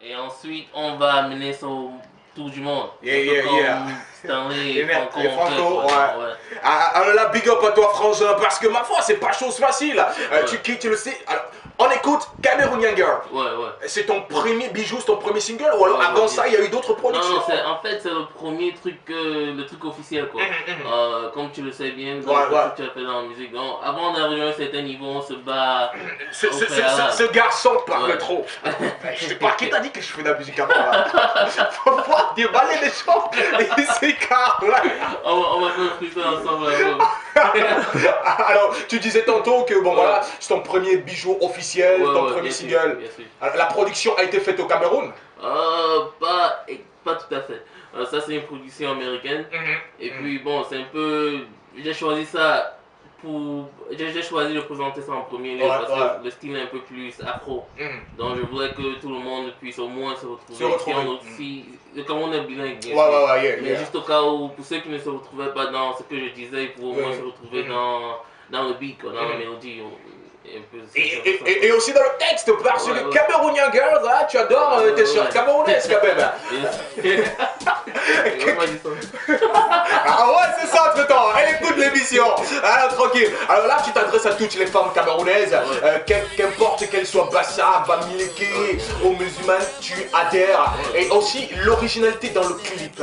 Et ensuite, on va amener ça au tour du monde. Stanley Et Franco, ouais. ouais. Alors là, big up à toi, frangin, parce que ma foi, c'est pas chose facile. Tu le sais. Alors, on écoute Cameroonian Girl. Ouais, ouais. C'est ton premier bijou, c'est ton premier single, ou alors avant ça, il y a eu d'autres productions? Non, en fait, c'est le premier truc, le truc officiel, quoi. Comme tu le sais bien, dans ouais, le truc que tu as fait dans la musique. Donc, avant d'arriver à un certain niveau, on se bat. Ce garçon parle trop. Je sais pas, qui t'a dit que je fais de la musique avant là? Faut pas déballer les choses. Il s'écarte là. On va faire un freestyle ensemble. Alors, tu disais tantôt que bon voilà, c'est ton premier bijou officiel, ton premier single. Bien sûr. La production a été faite au Cameroun? Pas tout à fait. Ça, c'est une production américaine. Et puis, bon, c'est un peu. J'ai choisi ça pour. J'ai choisi de présenter ça en premier lieu parce que le style est un peu plus afro. Donc, je voulais que tout le monde puisse au moins se retrouver. Si, le Cameroun est bilingue, bien sûr. Mais juste au cas où, pour ceux qui ne se retrouvaient pas dans ce que je disais, ils pourraient au moins se retrouver dans le beat, dans la mélodie. Et aussi dans le texte, parce que Cameroonian Girls, là, tu adores tes sœurs camerounaises quand même. Ah ouais, c'est ça entre temps, elle écoute l'émission. Alors tranquille. Alors là, tu t'adresses à toutes les femmes camerounaises, qu'importe qu'elles soient Bassa, Bamileke ou musulmanes, tu adhères. Et aussi l'originalité dans le clip.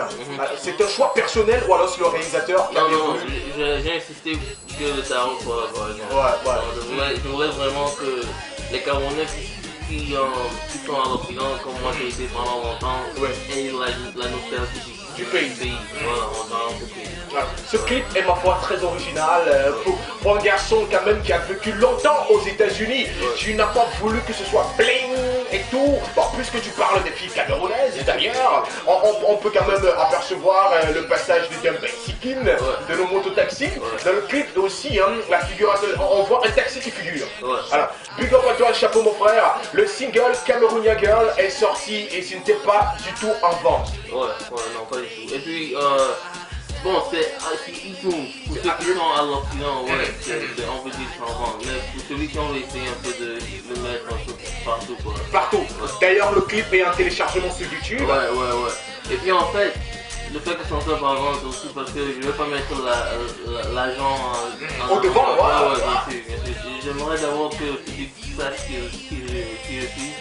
C'est un choix personnel ou alors c'est le réalisateur qui a Non, j'ai insisté que le tarot soit. Je voulais vraiment que les Camerounais qui sont à l'Occident, comme moi j'ai été pendant longtemps, aient la nostalgie du pays. Voilà, ce clip est ma foi très original pour un garçon quand même qui a vécu longtemps aux États-Unis. Tu n'as pas voulu que ce soit bling et tout. Bon, puisque tu parles des filles camerounaises d'ailleurs, on peut quand même apercevoir le passage de Dumb Sikin, de nos mototaxis. Dans le clip aussi, la figuration, on voit un taxi qui figure. Alors, big up à toi, chapeau mon frère. Le single Cameroonian Girl est sorti et ce n'était pas du tout en vente. Non, pas du tout. Et puis, bon, c'est iTunes. Pour ceux qui sont à l'Occident, on peut dire que c'est en vente. Mais pour celui qui ont essayé un peu de le mettre un peu partout, quoi. Partout. D'ailleurs, le clip est en téléchargement sur YouTube. Et puis, en fait, le fait que ça soit par vente aussi, parce que je ne vais pas mettre l'agent au devant, bien sûr. J'aimerais d'abord que le public sache qui je suis.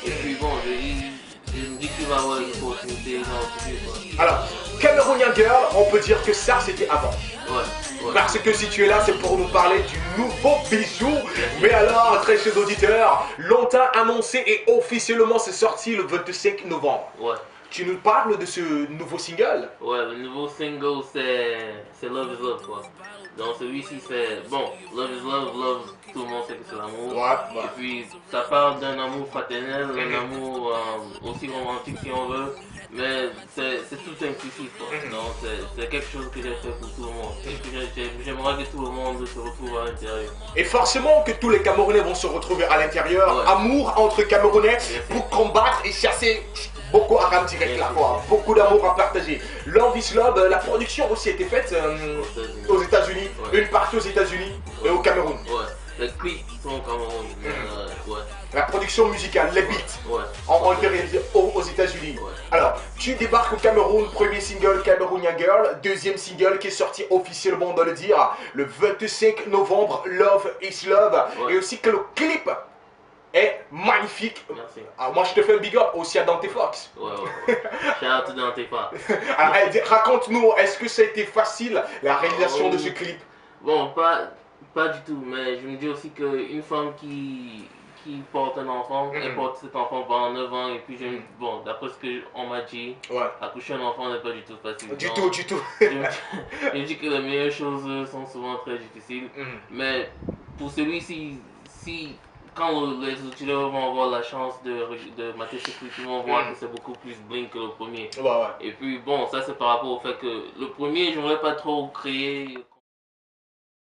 Et puis, bon, je me dis qu'il va avoir une opportunité dans le futur. Alors, Cameroonian Girl, on peut dire que ça c'était avant. Parce que si tu es là, c'est pour nous parler du nouveau bijou. Mais alors, très chers auditeurs, longtemps annoncé et officiellement c'est sorti le 25 novembre. Tu nous parles de ce nouveau single? Le nouveau single c'est Love is Love, quoi. Donc celui-ci c'est, bon, Love is Love, tout le monde sait que c'est l'amour. Et puis ça parle d'un amour fraternel, un amour aussi romantique si on veut. Mais c'est tout inclusif, quoi. Donc c'est quelque chose que j'ai fait pour tout le monde. Et puis j'aimerais que tout le monde se retrouve à l'intérieur. Et forcément que tous les Camerounais vont se retrouver à l'intérieur. Amour entre Camerounais pour combattre et chasser beaucoup à Haram direct là, quoi. Beaucoup d'amour à partager. Love is Love, la production aussi a été faite aux États-Unis, une partie aux États-Unis et au Cameroun. Les clips sont au Cameroun. La production musicale, les beats, ont été réalisés aux États-Unis. Alors, tu débarques au Cameroun, premier single Cameroonian Girl, deuxième single qui est sorti officiellement, on doit le dire, le 25 novembre, Love is Love, et aussi que le clip est magnifique. Merci. Alors, moi je te fais un big up aussi à Dante Fox. Shout out to Dante Fox. Raconte-nous, est-ce que ça a été facile la réalisation de ce clip? Bon, pas du tout, mais je me dis aussi qu'une femme qui porte un enfant, elle porte cet enfant pendant 9 ans, et puis bon, d'après ce qu'on m'a dit, accoucher un enfant n'est pas du tout facile. Du tout. Je me dis que les meilleures choses sont souvent très difficiles, mais pour celui-ci, quand les utilisateurs vont avoir la chance de mater ce clip, ils vont voir que c'est beaucoup plus bling que le premier. Et puis bon, ça c'est par rapport au fait que le premier, je n'aurais pas trop créé